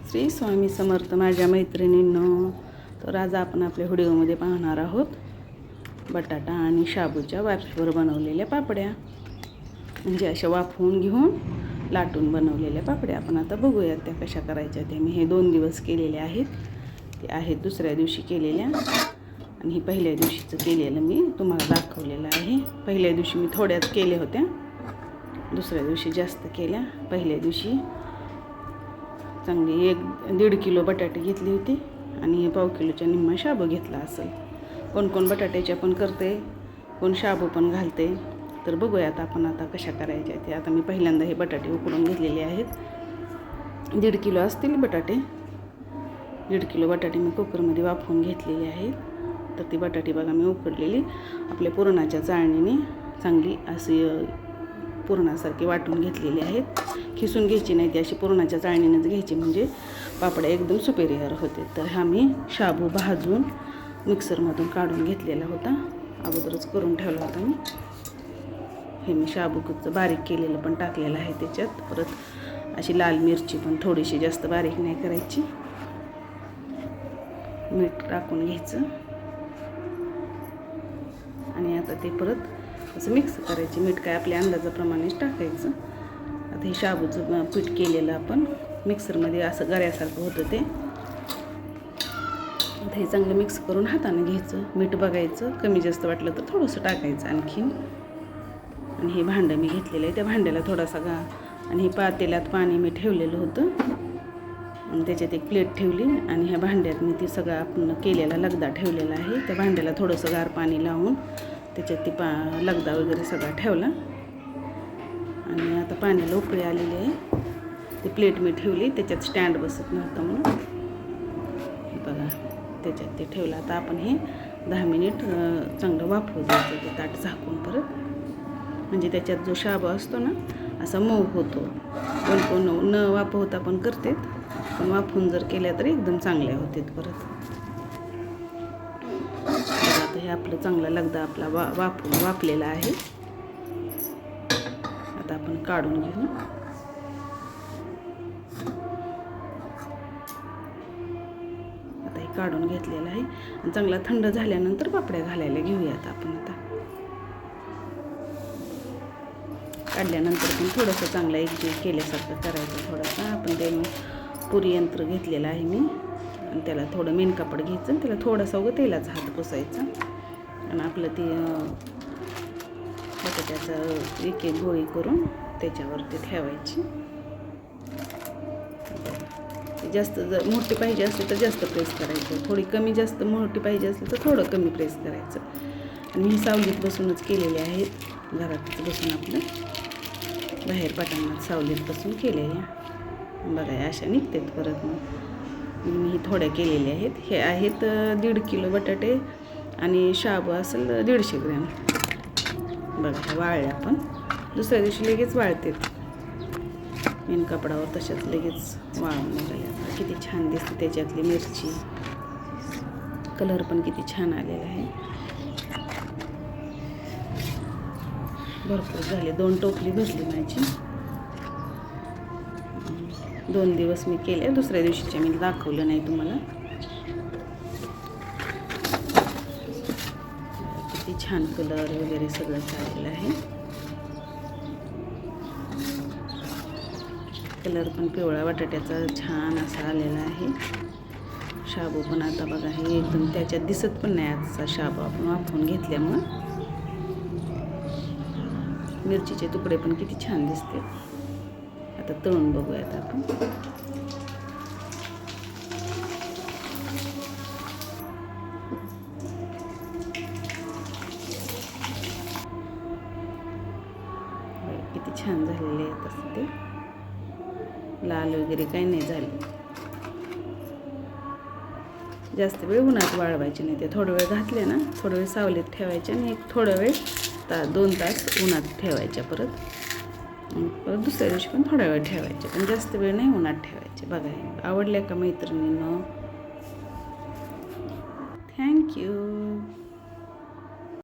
श्री स्वामी समर्थ माझ्या मैत्रिणींनो. तर आज आपण आपल्या व्हिडिओमध्ये पाहणार आहोत बटाटा आणि शाबूच्या वाफेवर बनवलेल्या पापड्या, म्हणजे अशा वाफवून घेऊन लाटून बनवलेल्या पापड्या. आपण आता बघूयात त्या कशा करायच्या. ते मी हे 2 दिवस केलेले आहेत. ते आहेत दुसऱ्या दिवशी केलेल्या आणि ही पहिल्या दिवशीचं केलेलं मी तुम्हाला दाखवलेलं आहे. पहिल्या दिवशी मी थोड्याच केल्या होत्या, दुसऱ्या दिवशी जास्त केल्या. पहिल्या दिवशी चांगली 1-1.5 किलो बटाटे घेतले होते आणि पाव किलोच्या निम्मा शाबू घेतला असेल. कोण कोण बटाट्याच्या पण करते, कोण शाबू पण घालते. तर बघूयात आपण आता कशा करायच्या ते. आता मी पहिल्यांदा हे बटाटे उकडून घेतलेले आहेत. 1.5 किलो असतील बटाटे. 1.5 किलो बटाटे मी कुकरमध्ये वाफवून घेतलेले आहेत. तर ती बटाटे बघा मी उकडलेली आपल्या पुरणाच्या चाळणीने चांगली अशी पुरणासारखी वाटून घेतलेली आहेत. खिसून घ्यायची नाही, ती अशी पुरणाच्या चाळणीनेच घ्यायची, म्हणजे पापड्या एकदम सुपेरियर होते. तर हा मी शाबू भाजून मिक्सरमधून काढून घेतलेला होता, अगोदरच करून ठेवला होता मी. हे मी शाबूचं बारीक केलेलं पण टाकलेलं आहे त्याच्यात. परत अशी लाल मिरची पण थोडीशी, जास्त बारीक नाही करायची. मीठ टाकून घ्यायचं आणि आता ते परत असं मिक्स करायचे. मीठ काय आपल्या अंदाजाप्रमाणेच टाकायचं. आता हे शाबूचं पीठ केलेलं आपण मिक्सरमध्ये असं गऱ्यासारखं होतं ते. आता हे चांगलं मिक्स करून हाताने घ्यायचं. मीठ बघायचं, कमी जास्त वाटलं तर थोडंसं टाकायचं आणखीन. आणि हे भांडं मी घेतलेलं आहे, त्या भांड्याला थोडासा आणि हे पातेल्यात पाणी मी ठेवलेलं होतं आणि त्याच्यात एक प्लेट ठेवली आणि ह्या भांड्यात मी ती सगळं आपण केलेला लगदा ठेवलेला आहे. त्या भांड्याला थोडंसं गार पाणी लावून त्याच्यात ती लगदा वगैरे सगळा ठेवला आणि आता पाण्याला उकळी आलेली आहे. ती प्लेट मी ठेवली, त्याच्यात स्टँड बसत नव्हतं म्हणून बघा त्याच्यात ते ठेवलं. आता आपण हे 10 मिनिट चांगलं वाफवू द्यायचं ते ताट झाकून परत, म्हणजे त्याच्यात जो शाबू असतो ना असा मऊ होतो. कोण न वाफवता पण करते, पण वाफवून जर केल्या तर एकदम चांगल्या होतात परत. आता हे आपलं चांगला लगदा आपला वाफलेला आहे. आता आपण काढून घेऊ. आता हे काढून घेतलेलं आहे आणि चांगला थंड झाल्यानंतर पापड्या घालायला घेऊयात आपण. आता काढल्यानंतर पण थोडंसं चांगलं एकजीव केल्यासारखं करायचं. थोडंसं आपण ते पुरी यंत्र घेतलेलं आहे मी आणि त्याला थोडं मेन कापड घ्यायचं आणि त्याला थोडासा उगं तेलाचा हात पुसायचा आणि आपलं ते बटाट्याचं एक गोळी करून त्याच्यावरती ठेवायची. जास्त जर मोठी पाहिजे असली तर जास्त प्रेस करायचं, थोडी कमी जास्त मोठी पाहिजे असली तर थोडं कमी प्रेस करायचं. आणि मी सावलीत बसूनच केलेले आहेत, घरातच बसून आपलं बाहेर पटांगणात सावलीत बसून केलेल्या. बघा अशा निघतात परत. मग मी थोड्या केलेल्या आहेत. हे आहेत 1.5 किलो बटाटे आणि शाबू असेल 150 ग्रॅम. बघा ह्या वाळल्या पण दुसऱ्या दिवशी लगेच वाळतात. मेन कपडावर तशाच लगेच वाळून निघाल्या. किती छान दिसते त्याच्यातली मिरची, कलर पण किती छान आलेला आहे. भरपूर झाले, 2 टोपली भरली माझी. 2 दिवस मी केले, दुसऱ्या दिवशीच्या मी दाखवलं नाही तुम्हाला. किती छान कलर वगैरे सगळं चाललेलं आहे. कलर पण पिवळा बटाट्याचा छान असा आलेला आहे. शाबू पण आता बघा हे एकदम त्याच्यात दिसत पण नाही आजचा शाबू आपण वाफवून घेतल्यामुळं. मिरचीचे तुकडे पण किती छान दिसते. आता तळून बघूयात आपण. किती छान झालेले आहेत असं ते. लाल वगैरे काही नाही झाले. जास्त वेळ उन्हात वाळवायचे नाही. ते थोडा वेळ घातले ना, थोडा वेळ सावलीत ठेवायचे आणि एक थोडा वेळ 2 तास उन्हात ठेवायच्या. परत दुसऱ्या दिवशी पण थोडा वेळ ठेवायचे, पण जास्त वेळ नाही उन्हात ठेवायचे. बघा आवडल्या का मैत्रिणींनो? थँक्यू.